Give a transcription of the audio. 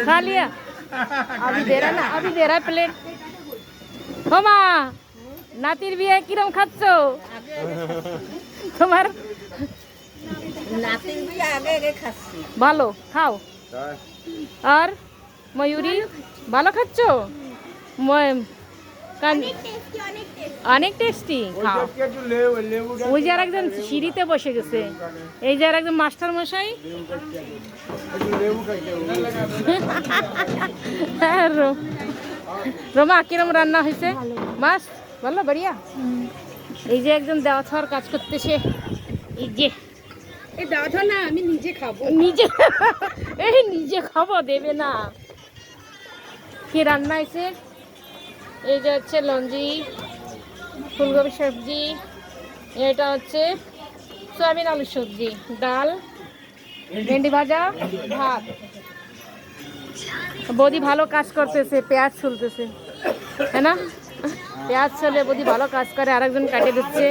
खा लिया अभी दे रहा ना अभी दे रहा है प्लेट हो মা নাতির বিয়ে কিরম খাচ্ছো তোমার নাতির বিয়ে আগে আগে খাচ্ছি ভালো খাও আর ময়ূরী ভালো খাচ্ছো অনেক টেস্টি খাও ওই যে আর একজন সিঁড়িতে বসে গেছে এই যে আর একজন মাস্টার মশাই রোমা কিরম রান্না হয়েছে মাছ ভালো বড়িয়া এই যে একজন দেওয়া ছাড়ার কাজ করতেছে এই যে এই দাদা না আমি নিজে খাবো নিজে খাবো দেবে না কি রান্না হয়েছে এই যে হচ্ছে লঞ্জি ফুলকপি সবজি এটা হচ্ছে সয়াবিন আলুর সবজি ডাল ভেন্ডি ভাজা ভাত বৌদি ভালো কাজ করতেছে পেঁয়াজ ছুলতেছে হ্যাঁ না পেঁয়াজ ছুলে বৌদি ভালো কাজ করে আরেকজন কাটে দিচ্ছে